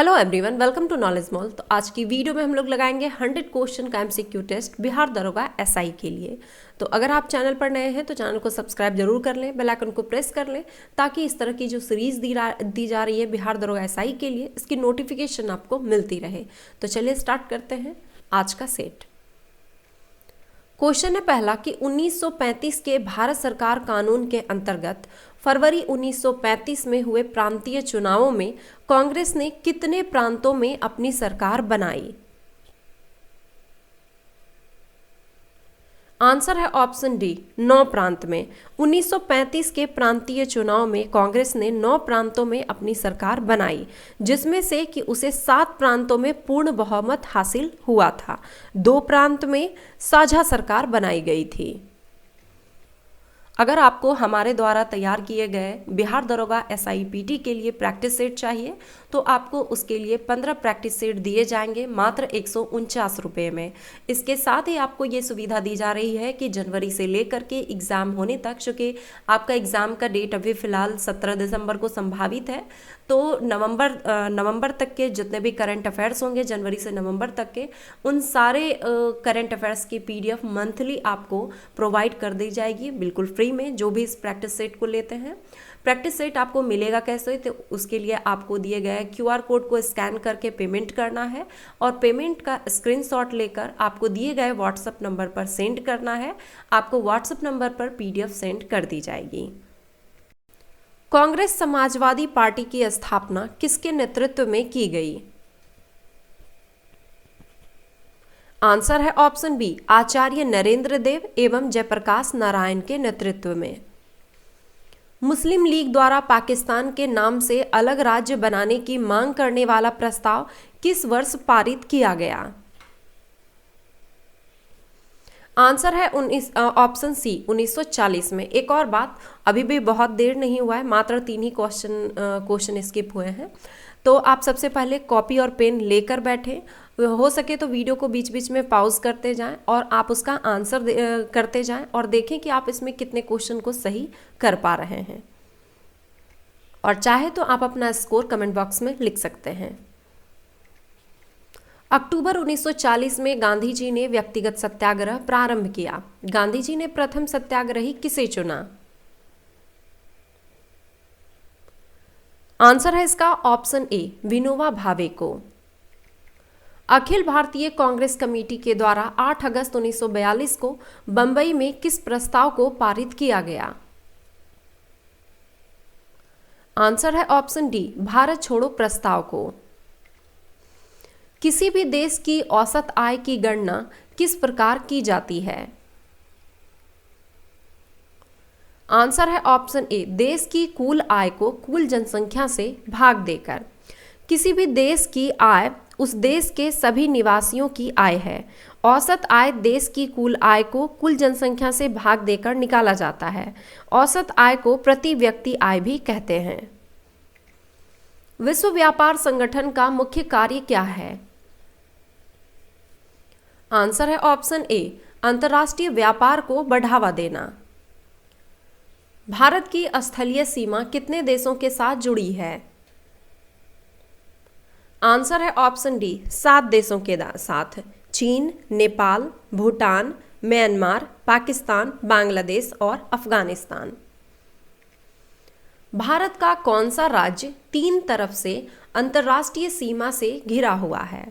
Hello everyone, welcome to knowledge mall. तो आज की वीडियो में हम लोग लगाएंगे 100 क्वेश्चन का एमसीक्यू टेस्ट बिहार दरोगा एसआई के लिए। तो अगर आप चैनल पर नए हैं तो चैनल को सब्सक्राइब जरूर कर लें, बेल आइकन को प्रेस कर लें ताकि इस तरह की जो सीरीज दी जा रही है बिहार दरोगा एसआई के लिए, इसकी नोटिफिकेशन आपको मिलती रहे। तो चलिए स्टार्ट करते हैं आज का सेट। क्वेश्चन है पहला कि 1935 के भारत सरकार कानून के अंतर्गत फरवरी 1935 में हुए प्रांतीय चुनावों में कांग्रेस ने कितने प्रांतों में अपनी सरकार बनाई? आंसर है ऑप्शन डी, 9 प्रांत में। 1935 के प्रांतीय चुनाव में कांग्रेस ने 9 प्रांतों में अपनी सरकार बनाई, जिसमें से कि उसे 7 प्रांतों में पूर्ण बहुमत हासिल हुआ था। 2 प्रांत में साझा सरकार बनाई गई थी। अगर आपको हमारे द्वारा तैयार किए गए बिहार दरोगा एसआईपीटी के लिए प्रैक्टिस सेट चाहिए तो आपको उसके लिए 15 प्रैक्टिस सेट दिए जाएंगे मात्र 149 रुपये में। इसके साथ ही आपको ये सुविधा दी जा रही है कि जनवरी से लेकर के एग्ज़ाम होने तक, चूँकि आपका एग्ज़ाम का डेट अभी फ़िलहाल 17 दिसंबर को संभावित है, तो नवंबर तक के जितने भी करंट अफेयर्स होंगे, जनवरी से नवंबर तक के, उन सारे करंट अफेयर्स की पीडीएफ मंथली आपको प्रोवाइड कर दी जाएगी बिल्कुल फ्री में, जो भी इस प्रैक्टिस सेट को लेते हैं। प्रैक्टिस सेट आपको मिलेगा कैसे? तो उसके लिए आपको दिए गए क्यूआर कोड को स्कैन करके पेमेंट करना है और पेमेंट का स्क्रीनशॉट लेकर आपको दिए गए व्हाट्सएप नंबर पर सेंड करना है। आपको व्हाट्सएप नंबर पर पीडीएफ सेंड कर दी जाएगी। कांग्रेस समाजवादी पार्टी की स्थापना किसके नेतृत्व में की गई? आंसर है ऑप्शन बी, आचार्य नरेंद्र देव एवं जयप्रकाश नारायण के नेतृत्व में। मुस्लिम लीग द्वारा पाकिस्तान के नाम से अलग राज्य बनाने की मांग करने वाला प्रस्ताव किस वर्ष पारित किया गया? आंसर है ऑप्शन सी, 1940 में। एक और बात, अभी भी बहुत देर नहीं हुआ है, मात्र 3 ही क्वेश्चन स्किप हुए हैं। तो आप सबसे पहले कॉपी और पेन लेकर बैठें, हो सके तो वीडियो को बीच बीच में पॉज करते जाएं और आप उसका आंसर करते जाएं और देखें कि आप इसमें कितने क्वेश्चन को सही कर पा रहे हैं। और चाहे तो आप अपना स्कोर कमेंट बॉक्स में लिख सकते हैं। अक्टूबर 1940 में गांधी जी ने व्यक्तिगत सत्याग्रह प्रारंभ किया। गांधी जी ने प्रथम सत्याग्रही किसे चुना? आंसर है इसका ऑप्शन ए, विनोबा भावे को। अखिल भारतीय कांग्रेस कमेटी के द्वारा 8 अगस्त 1942 को बंबई में किस प्रस्ताव को पारित किया गया? आंसर है ऑप्शन डी, भारत छोड़ो प्रस्ताव को। किसी भी देश की औसत आय की गणना किस प्रकार की जाती है? आंसर है ऑप्शन ए, देश की कुल आय को कुल जनसंख्या से भाग देकर। किसी भी देश की आय उस देश के सभी निवासियों की आय है। औसत आय देश की कुल आय को कुल जनसंख्या से भाग देकर निकाला जाता है। औसत आय को प्रति व्यक्ति आय भी कहते हैं। विश्व व्यापार संगठन का मुख्य कार्य क्या है? आंसर है ऑप्शन ए, अंतर्राष्ट्रीय व्यापार को बढ़ावा देना। भारत की स्थलीय सीमा कितने देशों के साथ जुड़ी है? आंसर है ऑप्शन डी, 7 देशों के साथ। चीन, नेपाल, भूटान, म्यांमार, पाकिस्तान, बांग्लादेश और अफगानिस्तान। भारत का कौन सा राज्य 3 तरफ से अंतर्राष्ट्रीय सीमा से घिरा हुआ है?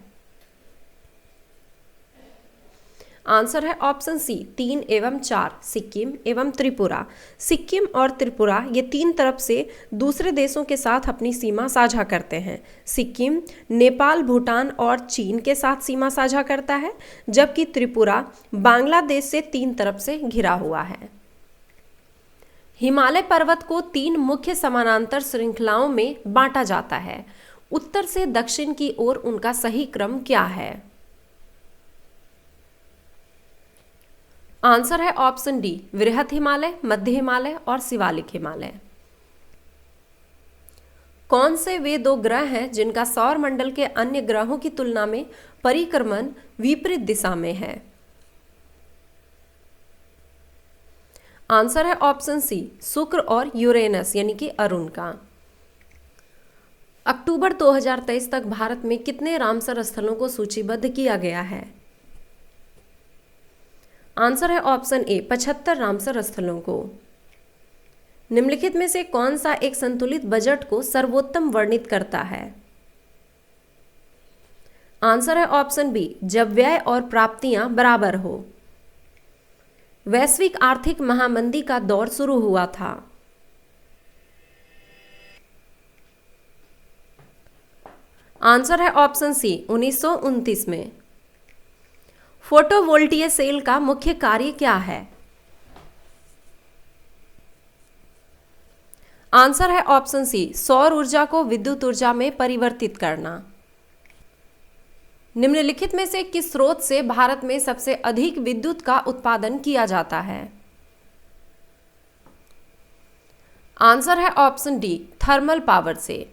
आंसर है ऑप्शन सी, 3 एवं 4, सिक्किम एवं त्रिपुरा। सिक्किम और त्रिपुरा ये 3 तरफ से दूसरे देशों के साथ अपनी सीमा साझा करते हैं। सिक्किम नेपाल, भूटान और चीन के साथ सीमा साझा करता है, जबकि त्रिपुरा बांग्लादेश से 3 तरफ से घिरा हुआ है। हिमालय पर्वत को 3 मुख्य समानांतर श्रृंखलाओं में बांटा जाता है। उत्तर से दक्षिण की ओर उनका सही क्रम क्या है? आंसर है ऑप्शन डी, वृहत हिमालय, मध्य हिमालय और शिवालिक हिमालय। कौन से वे 2 ग्रह हैं जिनका सौर मंडल के अन्य ग्रहों की तुलना में परिक्रमण विपरीत दिशा में है? आंसर है ऑप्शन सी, शुक्र और यूरेनस यानी कि अरुण का। अक्टूबर 2023 तक भारत में कितने रामसर स्थलों को सूचीबद्ध किया गया है? आंसर है ऑप्शन ए 75 रामसर स्थलों को। निम्नलिखित में से कौन सा एक संतुलित बजट को सर्वोत्तम वर्णित करता है? आंसर है ऑप्शन बी जब व्यय और प्राप्तियां बराबर हो। वैश्विक आर्थिक महामंदी का दौर शुरू हुआ था। आंसर है ऑप्शन सी 1929 में। फोटोवोल्टिक सेल का मुख्य कार्य क्या है? आंसर है ऑप्शन सी सौर ऊर्जा को विद्युत ऊर्जा में परिवर्तित करना। निम्नलिखित में से किस स्रोत से भारत में सबसे अधिक विद्युत का उत्पादन किया जाता है? आंसर है ऑप्शन डी थर्मल पावर से।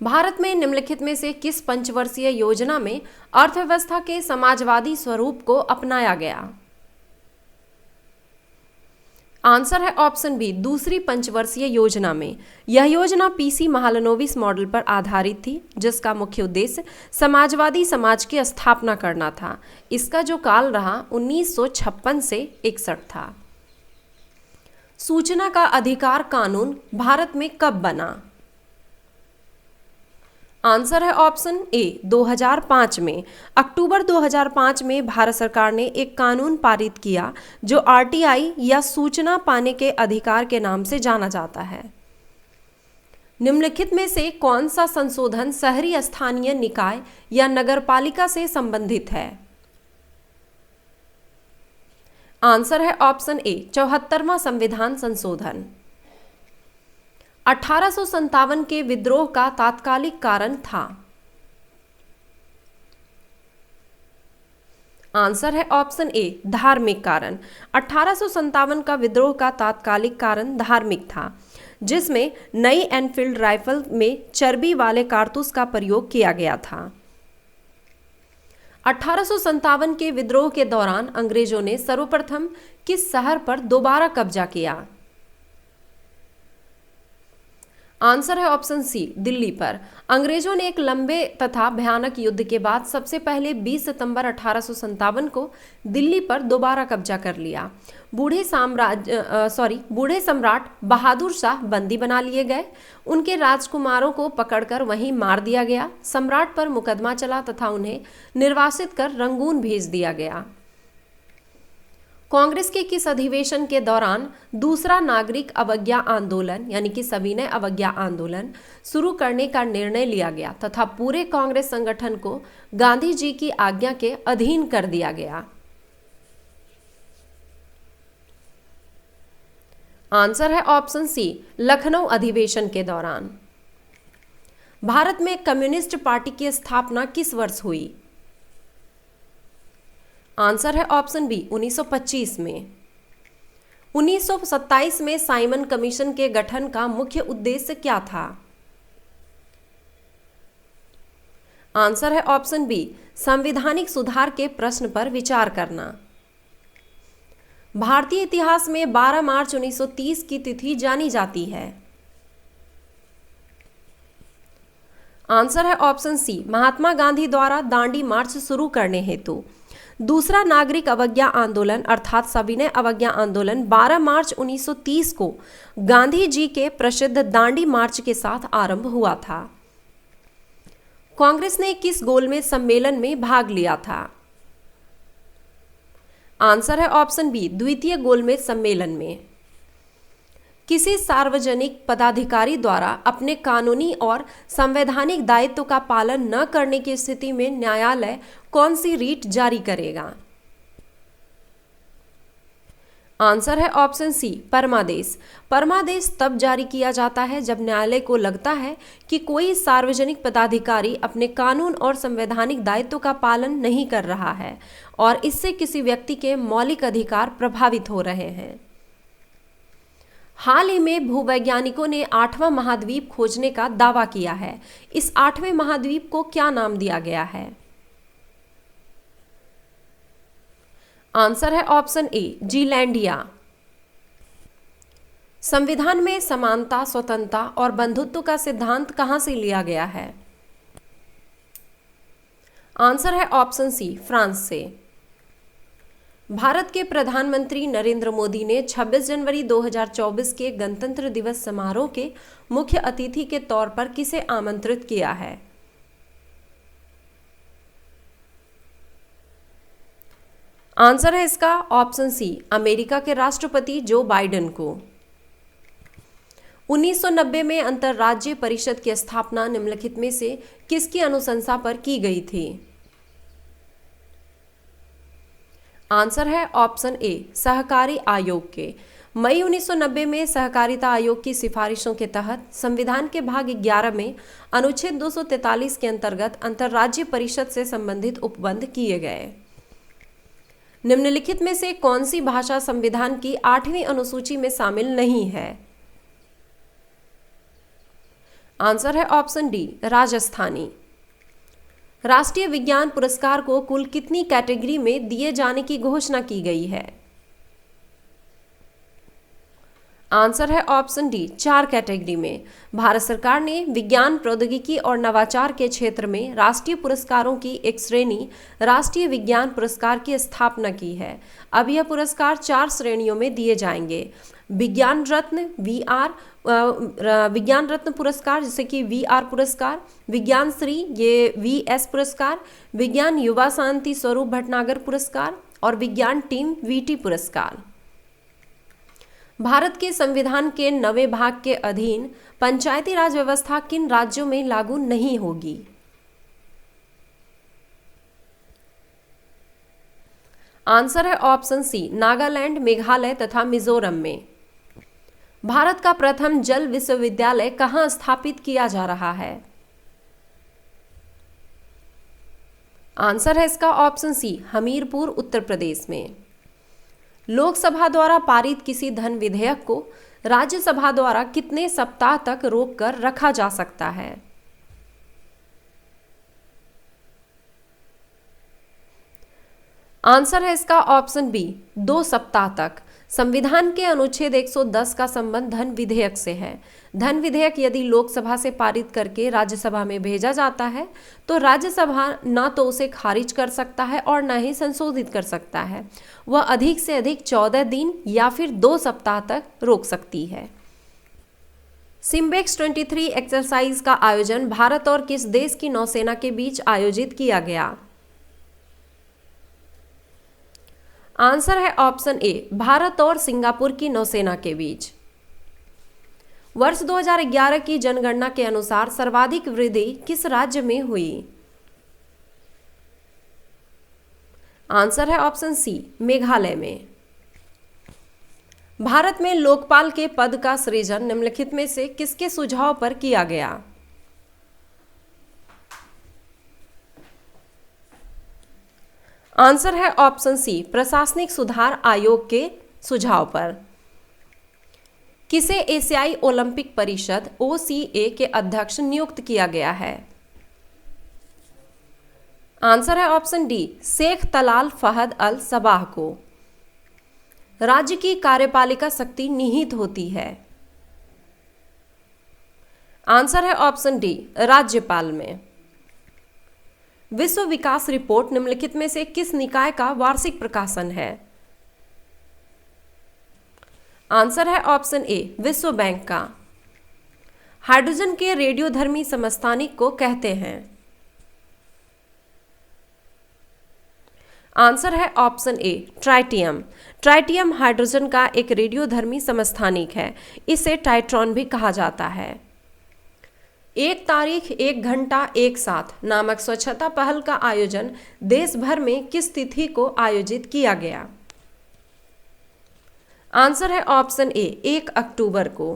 भारत में निम्नलिखित में से किस पंचवर्षीय योजना में अर्थव्यवस्था के समाजवादी स्वरूप को अपनाया गया? आंसर है ऑप्शन बी दूसरी पंचवर्षीय योजना में। यह योजना पीसी महालनोबिस मॉडल पर आधारित थी, जिसका मुख्य उद्देश्य समाजवादी समाज की स्थापना करना था। इसका जो काल रहा 1956 से 61 था। सूचना का अधिकार कानून भारत में कब बना? आंसर है ऑप्शन ए 2005 में। अक्टूबर 2005 में भारत सरकार ने एक कानून पारित किया जो आरटीआई या सूचना पाने के अधिकार के नाम से जाना जाता है। निम्नलिखित में से कौन सा संशोधन शहरी स्थानीय निकाय या नगरपालिका से संबंधित है? आंसर है ऑप्शन ए 74वां संविधान संशोधन। 1857 के विद्रोह का तात्कालिक कारण था। आंसर है ऑप्शन ए धार्मिक कारण। 1857 का विद्रोह का तात्कालिक कारण धार्मिक था, जिसमें नई एनफील्ड राइफल में चर्बी वाले कारतूस का प्रयोग किया गया था। 1857 के विद्रोह के दौरान अंग्रेजों ने सर्वप्रथम किस शहर पर दोबारा कब्जा किया? आंसर है ऑप्शन सी दिल्ली पर। अंग्रेजों ने एक लंबे तथा भयानक युद्ध के बाद सबसे पहले 20 सितंबर 1857 को दिल्ली पर दोबारा कब्जा कर लिया। बूढ़े सम्राट बहादुर शाह बंदी बना लिए गए। उनके राजकुमारों को पकड़कर वहीं मार दिया गया। सम्राट पर मुकदमा चला तथा उन्हें निर्वासित कर रंगून भेज दिया गया। कांग्रेस के किस अधिवेशन के दौरान दूसरा नागरिक अवज्ञा आंदोलन यानी कि सविनय अवज्ञा आंदोलन शुरू करने का निर्णय लिया गया तथा पूरे कांग्रेस संगठन को गांधी जी की आज्ञा के अधीन कर दिया गया? आंसर है ऑप्शन सी लखनऊ अधिवेशन के दौरान। भारत में कम्युनिस्ट पार्टी की स्थापना किस वर्ष हुई? आंसर है ऑप्शन बी 1925 में। 1927 में साइमन कमीशन के गठन का मुख्य उद्देश्य क्या था? आंसर है ऑप्शन बी संवैधानिक सुधार के प्रश्न पर विचार करना। भारतीय इतिहास में 12 मार्च 1930 की तिथि जानी जाती है। आंसर है ऑप्शन सी महात्मा गांधी द्वारा दांडी मार्च शुरू करने हेतु। दूसरा नागरिक अवज्ञा आंदोलन अर्थात सविनय अवज्ञा आंदोलन 12 मार्च 1930 को गांधी जी के प्रसिद्ध दांडी मार्च के साथ आरंभ हुआ था। कांग्रेस ने किस गोलमेज सम्मेलन में भाग लिया था? आंसर है ऑप्शन बी द्वितीय गोलमेज सम्मेलन में। किसी सार्वजनिक पदाधिकारी द्वारा अपने कानूनी और संवैधानिक दायित्व का पालन न करने की स्थिति में न्यायालय कौन सी रीट जारी करेगा? आंसर है ऑप्शन सी परमादेश। परमादेश तब जारी किया जाता है जब न्यायालय को लगता है कि कोई सार्वजनिक पदाधिकारी अपने कानून और संवैधानिक दायित्व का पालन नहीं कर रहा है और इससे किसी व्यक्ति के मौलिक अधिकार प्रभावित हो रहे हैं। हाल ही में भूवैज्ञानिकों ने 8वां महाद्वीप खोजने का दावा किया है। इस 8वें महाद्वीप को क्या नाम दिया गया है? आंसर है ऑप्शन ए जीलैंडिया। संविधान में समानता, स्वतंत्रता और बंधुत्व का सिद्धांत कहां से लिया गया है? आंसर है ऑप्शन सी, फ्रांस से। भारत के प्रधानमंत्री नरेंद्र मोदी ने 26 जनवरी 2024 के गणतंत्र दिवस समारोह के मुख्य अतिथि के तौर पर किसे आमंत्रित किया है? आंसर है इसका ऑप्शन सी, अमेरिका के राष्ट्रपति जो बाइडेन को। 1990 में अंतर्राज्यीय परिषद की स्थापना निम्नलिखित में से किसकी अनुशंसा पर की गई थी? आंसर है ऑप्शन ए, सहकारी आयोग के। मई 1990 में सहकारिता आयोग की सिफारिशों के तहत संविधान के भाग 11 में अनुच्छेद 243 के अंतर्गत अंतर्राज्यीय परिषद से संबंधित उपबंध किए गए। निम्नलिखित में से कौन सी भाषा संविधान की 8वीं अनुसूची में शामिल नहीं है? आंसर है ऑप्शन डी, राजस्थानी। राष्ट्रीय विज्ञान पुरस्कार को कुल कितनी कैटेगरी में दिए जाने की घोषणा की गई है? आंसर है ऑप्शन डी, 4 कैटेगरी में। भारत सरकार ने विज्ञान, प्रौद्योगिकी और नवाचार के क्षेत्र में राष्ट्रीय पुरस्कारों की एक श्रेणी राष्ट्रीय विज्ञान पुरस्कार की स्थापना की है। अब यह पुरस्कार 4 श्रेणियों में दिए जाएंगे। विज्ञान रत्न विज्ञान रत्न पुरस्कार, जैसे कि VR पुरस्कार, विज्ञान श्री ये VS पुरस्कार, विज्ञान युवा शांति स्वरूप भटनागर पुरस्कार और विज्ञान टीम VT पुरस्कार। भारत के संविधान के 9वें भाग के अधीन पंचायती राज व्यवस्था किन राज्यों में लागू नहीं होगी? आंसर है ऑप्शन सी, नागालैंड, मेघालय तथा मिजोरम में। भारत का प्रथम जल विश्वविद्यालय कहां स्थापित किया जा रहा है? आंसर है इसका ऑप्शन सी, हमीरपुर, उत्तर प्रदेश में। लोकसभा द्वारा पारित किसी धन विधेयक को राज्यसभा द्वारा कितने सप्ताह तक रोककर रखा जा सकता है? आंसर है इसका ऑप्शन बी, 2 सप्ताह तक। संविधान के अनुच्छेद 110 का संबंध धन विधेयक से है। धन विधेयक यदि लोकसभा से पारित करके राज्यसभा में भेजा जाता है तो राज्यसभा न तो उसे खारिज कर सकता है और न ही संशोधित कर सकता है। वह अधिक से अधिक 14 दिन या फिर 2 सप्ताह तक रोक सकती है। सिम्बेक्स 23 एक्सरसाइज का आयोजन भारत और किस देश की नौसेना के बीच आयोजित किया गया? आंसर है ऑप्शन ए, भारत और सिंगापुर की नौसेना के बीच। वर्ष 2011 की जनगणना के अनुसार सर्वाधिक वृद्धि किस राज्य में हुई? आंसर है ऑप्शन सी, मेघालय में। भारत में लोकपाल के पद का सृजन निम्नलिखित में से किसके सुझाव पर किया गया? आंसर है ऑप्शन सी, प्रशासनिक सुधार आयोग के सुझाव पर। किसे एशियाई ओलंपिक परिषद OCA के अध्यक्ष नियुक्त किया गया है? आंसर है ऑप्शन डी, शेख तलाल फहद अल सबाह को। राज्य की कार्यपालिका शक्ति निहित होती है। आंसर है ऑप्शन डी, राज्यपाल में। विश्व विकास रिपोर्ट निम्नलिखित में से किस निकाय का वार्षिक प्रकाशन है? आंसर है ऑप्शन ए, विश्व बैंक का। हाइड्रोजन के रेडियोधर्मी समस्थानिक को कहते हैं? आंसर है ऑप्शन ए, ट्राइटियम। ट्राइटियम हाइड्रोजन का एक रेडियोधर्मी समस्थानिक है। इसे टाइट्रॉन भी कहा जाता है। 1 तारीख 1 घंटा 1 साथ नामक स्वच्छता पहल का आयोजन देश भर में किस तिथि को आयोजित किया गया? आंसर है ऑप्शन ए, 1 अक्टूबर को।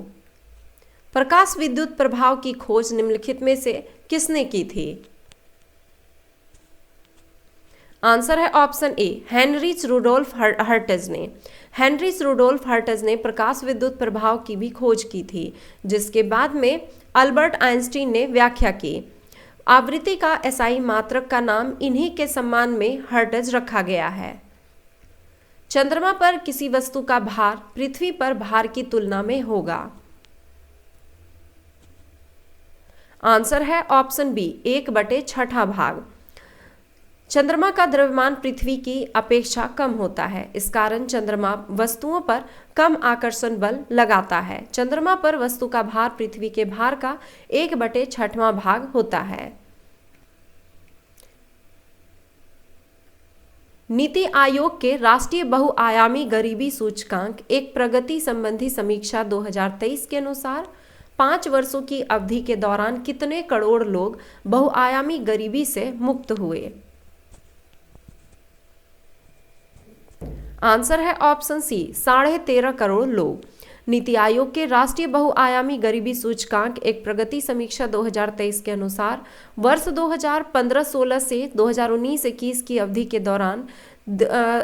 प्रकाश विद्युत प्रभाव की खोज निम्नलिखित में से किसने की थी? आंसर है option A, Heinrich Rudolf Hertz ने। हेनरिच रुडोल्फ हर्ट्ज ने प्रकाश विद्युत प्रभाव की भी खोज की थी, जिसके बाद में अल्बर्ट आइंस्टीन ने व्याख्या की। आवृत्ति का SI मात्रक का नाम इन्हीं के सम्मान में हर्ट्ज रखा गया है। चंद्रमा पर किसी वस्तु का भार पृथ्वी पर भार की तुलना में होगा। आंसर है ऑप्शन बी 1/6 भाग। चंद्रमा का द्रव्यमान पृथ्वी की अपेक्षा कम होता है, इस कारण चंद्रमा वस्तुओं पर कम आकर्षण बल लगाता है। चंद्रमा पर वस्तु का भार पृथ्वी के भार का 1/6 भाग होता है। नीति आयोग के राष्ट्रीय बहुआयामी गरीबी सूचकांक एक प्रगति संबंधी समीक्षा 2023 के अनुसार 5 वर्षों की अवधि के दौरान कितने करोड़ लोग बहुआयामी गरीबी से मुक्त हुए? आंसर है ऑप्शन सी 13.5 करोड़ लोग। नीति आयोग के राष्ट्रीय बहुआयामी गरीबी सूचकांक एक प्रगति समीक्षा 2023 के अनुसार वर्ष 2015-16 से 2019-21 की अवधि के दौरान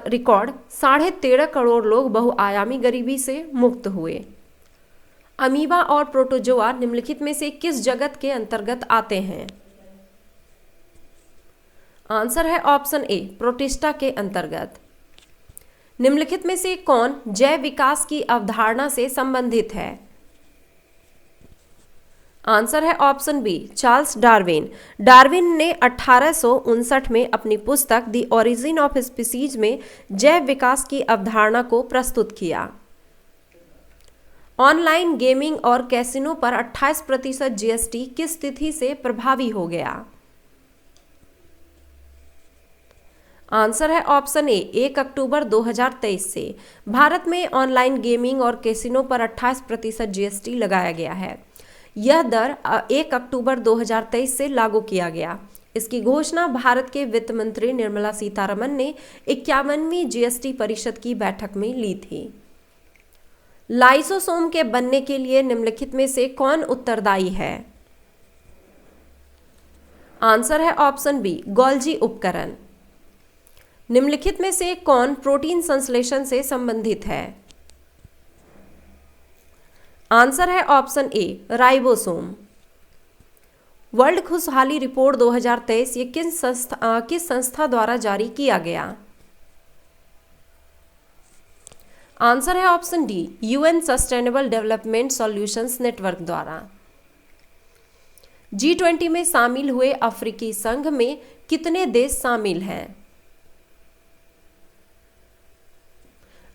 रिकॉर्ड 13.5 करोड़ लोग बहुआयामी गरीबी से मुक्त हुए। अमीबा और प्रोटोजोआ निम्नलिखित में से किस जगत के अंतर्गत आते हैं? आंसर है ऑप्शन ए प्रोटिस्टा के अंतर्गत। निम्नलिखित में से कौन जैव विकास की अवधारणा से संबंधित है? आंसर है option B Charles Darwin. Darwin ने 1859 में अपनी पुस्तक द ओरिजिन ऑफ स्पीसीज में जैव विकास की अवधारणा को प्रस्तुत किया। ऑनलाइन गेमिंग और कैसीनो पर 28% जीएसटी किस तिथि से प्रभावी हो गया? आंसर है ऑप्शन ए 1 अक्टूबर 2023 से। भारत में ऑनलाइन गेमिंग और कैसीनो पर 28% जीएसटी लगाया गया है। यह दर 1 अक्टूबर 2023 से लागू किया गया। इसकी घोषणा भारत के वित्त मंत्री निर्मला सीतारमण ने 51वीं जीएसटी परिषद की बैठक में ली थी। लाइसोसोम के बनने के लिए निम्नलिखित में से कौन उत्तरदायी है? आंसर है ऑप्शन बी गोल्जी उपकरण। निम्नलिखित में से कौन प्रोटीन संश्लेषण से संबंधित है? आंसर है ऑप्शन ए राइबोसोम। वर्ल्ड खुशहाली रिपोर्ट 2023 ये किस संस्था द्वारा जारी किया गया? आंसर है option D UN sustainable development solutions network द्वारा। G20 में शामिल हुए अफ्रीकी संघ में कितने देश शामिल हैं?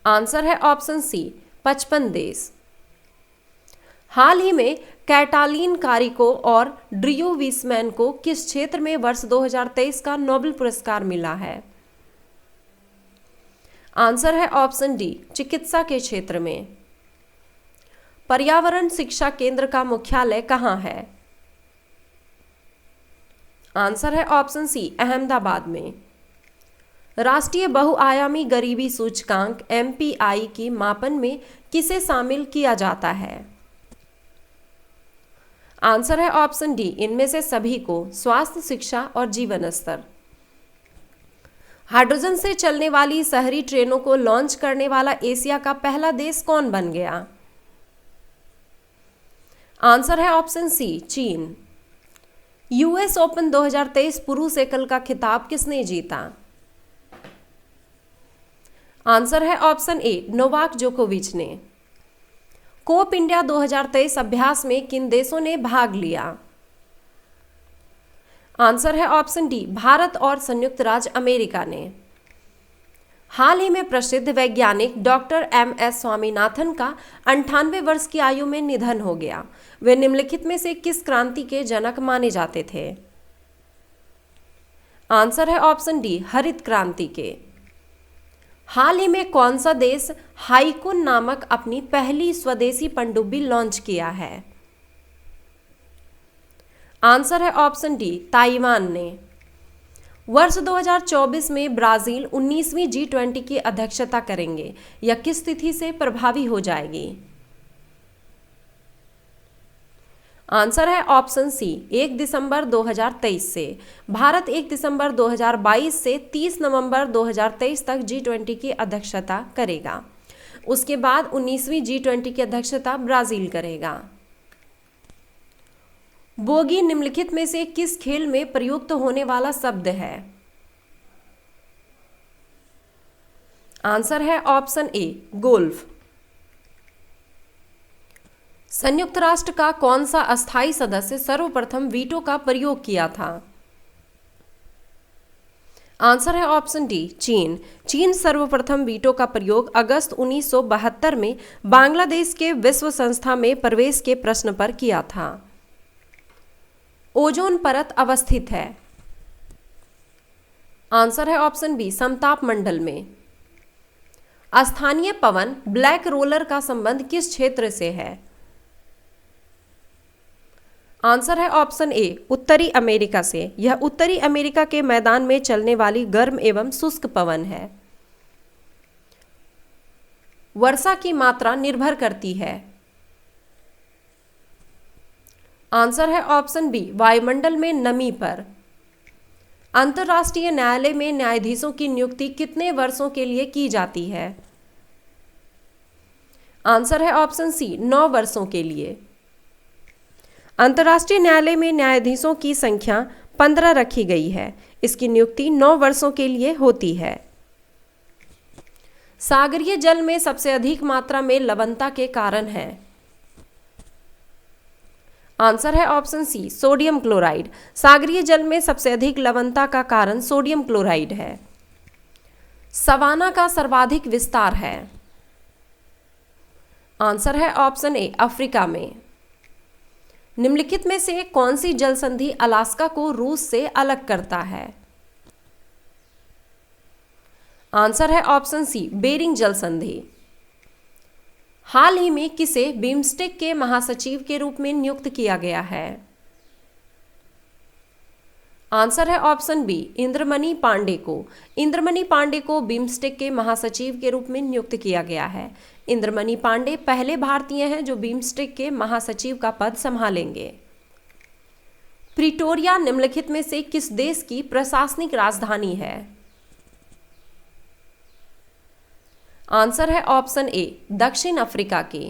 आंसर है ऑप्शन सी 55 देश। हाल ही में कैटालीन कारिको और ड्रियो विसमैन को किस क्षेत्र में वर्ष 2023 का नोबेल पुरस्कार मिला है? आंसर है ऑप्शन डी चिकित्सा के क्षेत्र में। पर्यावरण शिक्षा केंद्र का मुख्यालय कहाँ है? आंसर है ऑप्शन सी अहमदाबाद में। राष्ट्रीय बहुआयामी गरीबी सूचकांक MPI की मापन में किसे शामिल किया जाता है? आंसर है ऑप्शन डी इनमें से सभी को, स्वास्थ्य, शिक्षा और जीवन स्तर। हाइड्रोजन से चलने वाली शहरी ट्रेनों को लॉन्च करने वाला एशिया का पहला देश कौन बन गया? आंसर है ऑप्शन सी चीन। US ओपन 2023 पुरुष एकल का खिताब किसने जीता? आंसर है ऑप्शन ए नोवाक जोकोविच ने। कोप इंडिया 2023 अभ्यास में किन देशों ने भाग लिया? आंसर है ऑप्शन डी भारत और संयुक्त राज्य अमेरिका ने। हाल ही में प्रसिद्ध वैज्ञानिक डॉक्टर MS स्वामीनाथन का 98 वर्ष की आयु में निधन हो गया। वे निम्नलिखित में से किस क्रांति के जनक माने जाते थे? आंसर है ऑप्शन डी हरित क्रांति के। हाल ही में कौन सा देश हाइकुन नामक अपनी पहली स्वदेशी पनडुब्बी लॉन्च किया है? आंसर है ऑप्शन डी ताइवान ने। वर्ष 2024 में ब्राजील 19वीं G20 की अध्यक्षता करेंगे। यह किस तिथि से प्रभावी हो जाएगी? आंसर है ऑप्शन सी 1 दिसंबर 2023 से। भारत 1 दिसंबर 2022 से 30 नवंबर 2023 तक G20 की अध्यक्षता करेगा। उसके बाद 19वीं G20 की अध्यक्षता ब्राजील करेगा। बोगी निम्नलिखित में से किस खेल में प्रयुक्त होने वाला शब्द है? आंसर है ऑप्शन ए गोल्फ। संयुक्त राष्ट्र का कौन सा अस्थायी सदस्य सर्वप्रथम वीटो का प्रयोग किया था? आंसर है ऑप्शन डी चीन। चीन सर्वप्रथम वीटो का प्रयोग अगस्त 1972 में बांग्लादेश के विश्व संस्था में प्रवेश के प्रश्न पर किया था। ओजोन परत अवस्थित है? आंसर है ऑप्शन बी समताप मंडल में। स्थानीय पवन ब्लैक रोलर का संबंध किस क्षेत्र से है? आंसर है ऑप्शन ए उत्तरी अमेरिका से। यह उत्तरी अमेरिका के मैदान में चलने वाली गर्म एवं शुष्क पवन है। वर्षा की मात्रा निर्भर करती है? आंसर है ऑप्शन बी वायुमंडल में नमी पर। अंतर्राष्ट्रीय न्यायालय में न्यायाधीशों की नियुक्ति कितने वर्षों के लिए की जाती है? आंसर है ऑप्शन सी 9 वर्षों के लिए। अंतर्राष्ट्रीय न्यायालय में न्यायाधीशों की संख्या 15 रखी गई है। इसकी नियुक्ति 9 वर्षों के लिए होती है। सागरीय जल में सबसे अधिक मात्रा में लवणता के कारण है? आंसर है ऑप्शन सी सोडियम क्लोराइड। सागरीय जल में सबसे अधिक लवणता का कारण सोडियम क्लोराइड है। सवाना का सर्वाधिक विस्तार है? आंसर है ऑप्शन ए अफ्रीका में। निम्नलिखित में से कौन सी जल संधि अलास्का को रूस से अलग करता है? आंसर है ऑप्शन सी बेरिंग जल संधि। हाल ही में किसे बिम्स्टेक के महासचिव के रूप में नियुक्त किया गया है? आंसर है ऑप्शन बी इंद्रमणि पांडे को। इंद्रमणि पांडे को बिम्स्टेक के महासचिव के रूप में नियुक्त किया गया है। इंद्रमणि पांडे पहले भारतीय हैं जो बिम्स्टेक के महासचिव का पद संभालेंगे। प्रिटोरिया निम्नलिखित में से किस देश की प्रशासनिक राजधानी है? आंसर है ऑप्शन ए दक्षिण अफ्रीका की।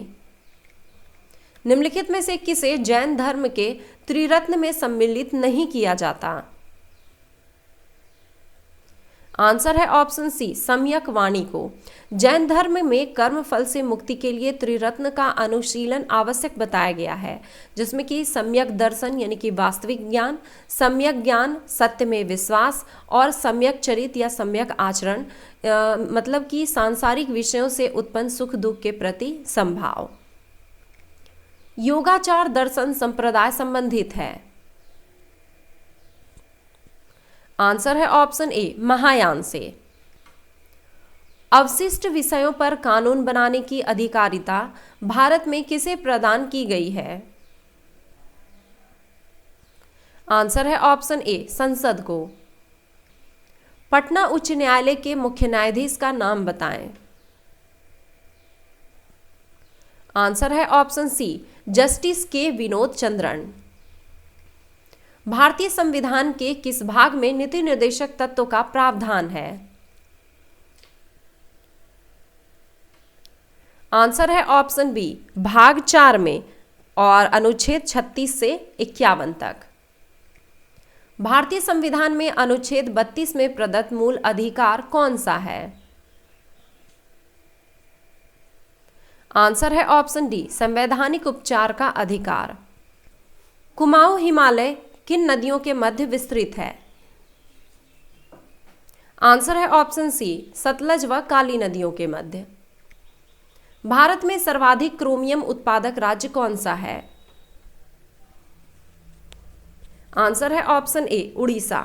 निम्नलिखित में से किसे जैन धर्म के त्रिरत्न में सम्मिलित नहीं किया जाता? आंसर है ऑप्शन सी सम्यक वाणी को। जैन धर्म में कर्म फल से मुक्ति के लिए त्रिरत्न का अनुशीलन आवश्यक बताया गया है, जिसमें कि सम्यक दर्शन यानी कि वास्तविक ज्ञान, सम्यक ज्ञान, सत्य में विश्वास और सम्यक चरित या सम्यक आचरण, मतलब कि सांसारिक विषयों से उत्पन्न सुख दुख के प्रति संभाव। योगाचार दर्शन संप्रदाय संबंधित है? आंसर है ऑप्शन ए महायान से। अवशिष्ट विषयों पर कानून बनाने की अधिकारिता भारत में किसे प्रदान की गई है? आंसर है ऑप्शन ए संसद को। पटना उच्च न्यायालय के मुख्य न्यायाधीश का नाम बताएं। आंसर है ऑप्शन सी जस्टिस के विनोद चंद्रन। भारतीय संविधान के किस भाग में नीति निर्देशक तत्वों का प्रावधान है? आंसर है ऑप्शन बी भाग 4 में और अनुच्छेद 36 से 51 तक। भारतीय संविधान में अनुच्छेद 32 में प्रदत्त मूल अधिकार कौन सा है? आंसर है ऑप्शन डी संवैधानिक उपचार का अधिकार। कुमाऊं हिमालय किन नदियों के मध्य विस्तृत है? आंसर है ऑप्शन सी सतलज व काली नदियों के मध्य। भारत में सर्वाधिक क्रोमियम उत्पादक राज्य कौन सा है? आंसर है ऑप्शन ए उड़ीसा।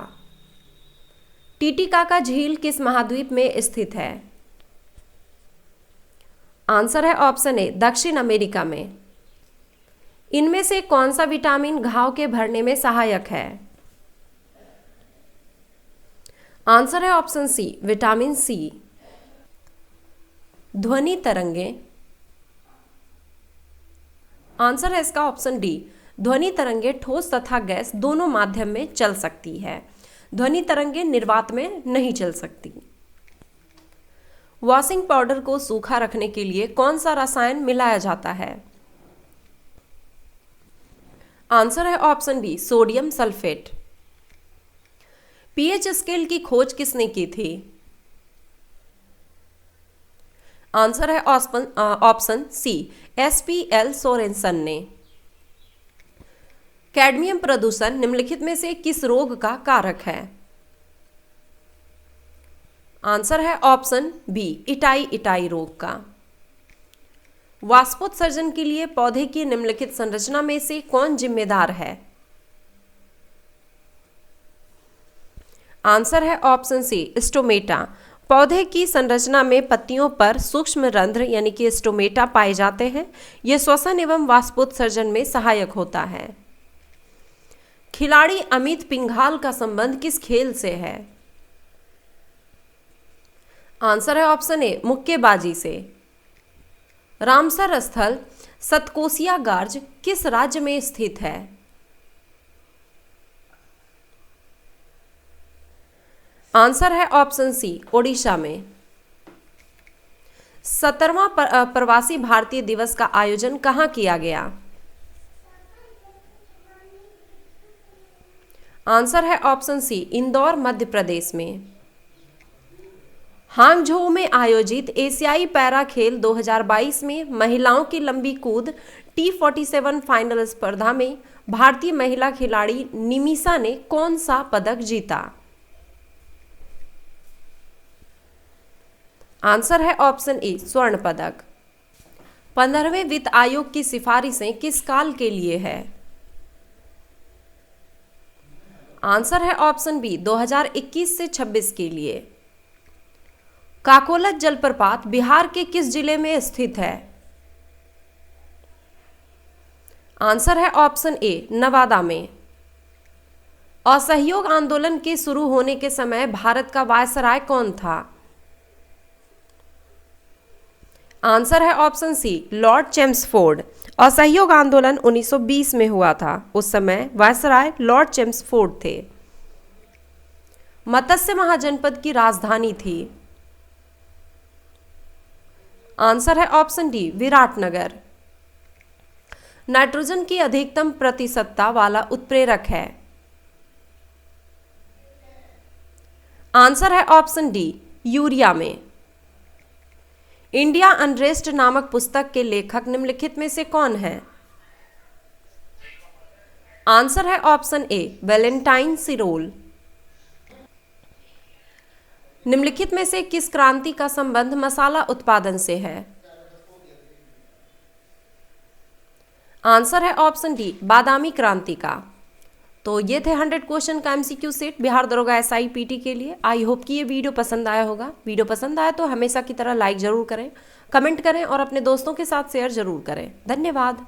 टीटीकाका झील किस महाद्वीप में स्थित है? आंसर है ऑप्शन ए दक्षिण अमेरिका में। इनमें से कौन सा विटामिन घाव के भरने में सहायक है? आंसर है ऑप्शन सी विटामिन सी। ध्वनि तरंगे। आंसर है इसका ऑप्शन डी ध्वनि तरंगे ठोस तथा गैस दोनों माध्यम में चल सकती है। ध्वनि तरंगे निर्वात में नहीं चल सकती। वॉशिंग पाउडर को सूखा रखने के लिए कौन सा रसायन मिलाया जाता है? आंसर है option B sodium sulphate. PH scale की खोज किसने की थी? आंसर है ऑप्शन सी, SPL सोरेनसन ने। कैडमियम प्रदूषण निम्नलिखित में से किस रोग का कारक है? आंसर है ऑप्शन बी, इटाई रोग का। वाष्पोत्सर्जन के लिए पौधे की निम्नलिखित संरचना में से कौन जिम्मेदार है? आंसर है ऑप्शन सी, स्टोमेटा। पौधे की संरचना में पत्तियों पर सूक्ष्म रंध्र यानी कि स्टोमेटा पाए जाते हैं। यह श्वसन एवं वाष्पोत्सर्जन में सहायक होता है। खिलाड़ी अमित पिंघाल का संबंध किस खेल से है? आंसर है ऑप्शन ए, मुक्केबाजी से। रामसर स्थल सतकोसिया गार्ज किस राज्य में स्थित है? आंसर है ऑप्शन सी, ओडिशा में। 17वां प्रवासी भारतीय दिवस का आयोजन कहाँ किया गया? आंसर है ऑप्शन सी, इंदौर मध्य प्रदेश में। हांगझोउ में आयोजित एशियाई पैरा खेल 2022 में महिलाओं की लंबी कूद T47 फाइनल स्पर्धा में भारतीय महिला खिलाड़ी निमिषा ने कौन सा पदक जीता? आंसर है ऑप्शन ए, स्वर्ण पदक। 15वें वित्त आयोग की सिफारिशें किस काल के लिए है? आंसर है ऑप्शन बी, 2021 से 26 के लिए। काकोलत जलप्रपात बिहार के किस जिले में स्थित है? आंसर है ऑप्शन ए, नवादा में। असहयोग आंदोलन के शुरू होने के समय भारत का वायसराय कौन था? आंसर है ऑप्शन सी, लॉर्ड चेम्सफोर्ड। असहयोग आंदोलन 1920 में हुआ था। उस समय वायसराय लॉर्ड चेम्सफोर्ड थे। मत्स्य महाजनपद की राजधानी थी? आंसर है ऑप्शन डी, विराटनगर। नाइट्रोजन की अधिकतम प्रतिशतता वाला उत्प्रेरक है? आंसर है ऑप्शन डी, यूरिया में। इंडिया अनरेस्ट नामक पुस्तक के लेखक निम्नलिखित में से कौन है? आंसर है ऑप्शन ए, वैलेंटाइन सिरोल। निम्नलिखित में से किस क्रांति का संबंध मसाला उत्पादन से है? आंसर है ऑप्शन डी, बादामी क्रांति का। तो ये थे 100 क्वेश्चन का MCQ सेट बिहार दरोगा SI PT के लिए। आई होप कि ये वीडियो पसंद आया होगा। वीडियो पसंद आया तो हमेशा की तरह लाइक जरूर करें, कमेंट करें और अपने दोस्तों के साथ शेयर जरूर करें। धन्यवाद।